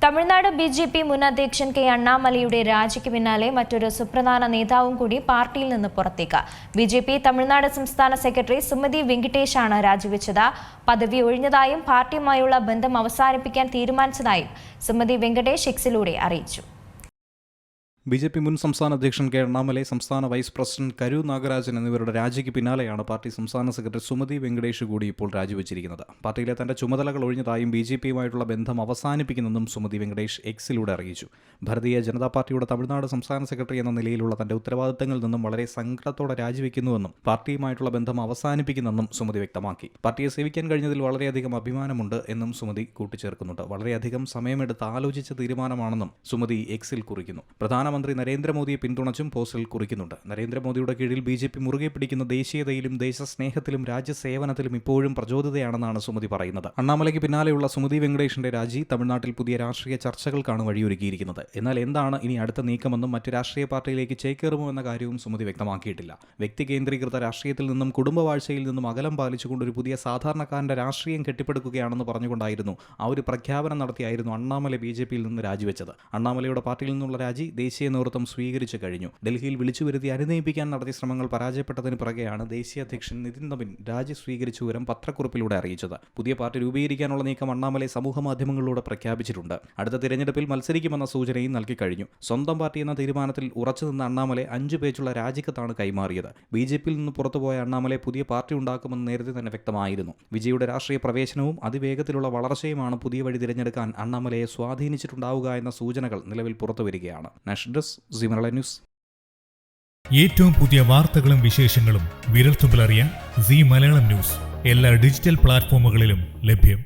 Tamil Nadu BJP മുൻ അധ്യക്ഷൻ K അണ്ണാമലയുടെ രാജിക്ക് പിന്നാലെ മറ്റൊരു സുപ്രധാന നേതാവും കൂടി പാർട്ടിയിൽ നിന്ന് പുറത്തേക്ക്. ബിജെപി തമിഴ്നാട് സംസ്ഥാന സെക്രട്ടറി സുമതി വെങ്കിടേഷാണ് രാജിവെച്ചത്. പദവി ഒഴിഞ്ഞതായും പാർട്ടിയുമായുള്ള ബന്ധം അവസാനിപ്പിക്കാൻ തീരുമാനിച്ചതായും സുമതി വെങ്കടേഷ് എക്സിലൂടെ അറിയിച്ചു. ബിജെപി മുൻ സംസ്ഥാന അധ്യക്ഷൻ കെ അണ്ണാമലൈ, സംസ്ഥാന വൈസ് പ്രസിഡന്റ് കരു നാഗരാജൻ എന്നിവരുടെ രാജിക്ക് പിന്നാലെയാണ് പാർട്ടി സംസ്ഥാന സെക്രട്ടറി സുമതി വെങ്കടേഷ് കൂടി ഇപ്പോൾ രാജിവെച്ചിരിക്കുന്നത്. പാർട്ടിയിലെ തന്റെ ചുമതലകൾ ഒഴിഞ്ഞതായും ബിജെപിയുമായിട്ടുള്ള ബന്ധം അവസാനിപ്പിക്കുന്നെന്നും സുമതി വെങ്കടേഷ് എക്സിലൂടെ അറിയിച്ചു. ഭാരതീയ ജനതാ പാർട്ടിയുടെ തമിഴ്നാട് സംസ്ഥാന സെക്രട്ടറി എന്ന നിലയിലുള്ള തന്റെ ഉത്തരവാദിത്തങ്ങളിൽ നിന്നും വളരെ സങ്കടത്തോടെ രാജിവെക്കുന്നുവെന്നും പാർട്ടിയുമായിട്ടുള്ള ബന്ധം അവസാനിപ്പിക്കുന്നെന്നും സുമതി വ്യക്തമാക്കി. പാർട്ടിയെ സേവിക്കാൻ കഴിഞ്ഞതിൽ വളരെയധികം അഭിമാനമുണ്ട് എന്നും സുമതി കൂട്ടിച്ചേർക്കുന്നുണ്ട്. വളരെയധികം സമയമെടുത്ത് ആലോചിച്ച തീരുമാനമാണെന്നും സുമതി എക്സിൽ കുറിക്കുന്നു. പ്രധാനമന്ത്രി നരേന്ദ്രമോദിയെ പിന്തുണച്ചും പോസ്റ്റിൽ കുറിക്കുന്നുണ്ട്. നരേന്ദ്രമോദിയുടെ കീഴിൽ ബിജെപി മുറുകെ പിടിക്കുന്ന ദേശീയതയിലും ദേശസ്നേഹത്തിലും രാജ്യസേവനത്തിലും ഇപ്പോഴും പ്രചോദിതയാണെന്നാണ് സുമതി പറയുന്നത്. അണ്ണാമലയ്ക്ക് പിന്നാലെയുള്ള സുമതി വെങ്കടേഷിന്റെ രാജി തമിഴ്നാട്ടിൽ പുതിയ രാഷ്ട്രീയ ചർച്ചകൾക്കാണ് വഴിയൊരുക്കിയിരിക്കുന്നത്. എന്നാൽ എന്താണ് ഇനി അടുത്ത നീക്കമെന്നും മറ്റ് രാഷ്ട്രീയ പാർട്ടിയിലേക്ക് ചേക്കേറുമോ എന്ന കാര്യവും സുമതി വ്യക്തമാക്കിയിട്ടില്ല. വ്യക്തി കേന്ദ്രീകൃത രാഷ്ട്രീയത്തിൽ നിന്നും കുടുംബവാഴ്ചയിൽ നിന്നും അകലം പാലിച്ചുകൊണ്ട് ഒരു പുതിയ സാധാരണക്കാരന്റെ രാഷ്ട്രീയം കെട്ടിപ്പടുക്കുകയാണെന്ന് പറഞ്ഞുകൊണ്ടായിരുന്നു ആ ഒരു പ്രഖ്യാപനം നടത്തിയായിരുന്നു അണ്ണാമല ബിജെപിയിൽ നിന്ന് രാജിവെച്ചത്. അണ്ണാമലയുടെ പാർട്ടിയിൽ നിന്നുള്ള രാജി ദേശീയ നേതൃത്വം സ്വീകരിച്ചു കഴിഞ്ഞു. ഡൽഹിയിൽ വിളിച്ചു വരുത്തി അനുനയിപ്പിക്കാൻ നടത്തിയ ശ്രമങ്ങൾ പരാജയപ്പെട്ടതിന് പിറകെയാണ് ദേശീയ അധ്യക്ഷൻ നിതിൻ നബിൻ രാജി സ്വീകരിച്ച വിവരം പത്രക്കുറിപ്പിലൂടെ അറിയിച്ചത്. പുതിയ പാർട്ടി രൂപീകരിക്കാനുള്ള നീക്കം അണ്ണാമലൈ സമൂഹ മാധ്യമങ്ങളിലൂടെ പ്രഖ്യാപിച്ചിട്ടുണ്ട്. അടുത്ത തിരഞ്ഞെടുപ്പിൽ മത്സരിക്കുമെന്ന സൂചനയും നൽകിക്കഴിഞ്ഞു. സ്വന്തം പാർട്ടി എന്ന തീരുമാനത്തിൽ ഉറച്ചുനിന്ന അണ്ണാമലൈ 5 പേജുള്ള രാജിക്കത്താണ് കൈമാറിയത്. ബിജെപിയിൽ നിന്ന് പുറത്തുപോയ അണ്ണാമലൈ പുതിയ പാർട്ടി ഉണ്ടാക്കുമെന്ന് നേരത്തെ തന്നെ വ്യക്തമായിരുന്നു. വിജയുടെ രാഷ്ട്രീയ പ്രവേശനവും അതിവേഗത്തിലുള്ള വളർച്ചയുമാണ് പുതിയ വഴി തിരഞ്ഞെടുക്കാൻ അണ്ണാമലയെ സ്വാധീനിച്ചിട്ടുണ്ടാവുക എന്ന സൂചനകൾ നിലവിൽ പുറത്തുവരികയാണ്. ഏറ്റവും പുതിയ വാർത്തകളും വിശേഷങ്ങളും വിരൽത്തുമ്പിലറിയാൻ സീ മലയാളം ന്യൂസ് എല്ലാ ഡിജിറ്റൽ പ്ലാറ്റ്ഫോമുകളിലും ലഭ്യം.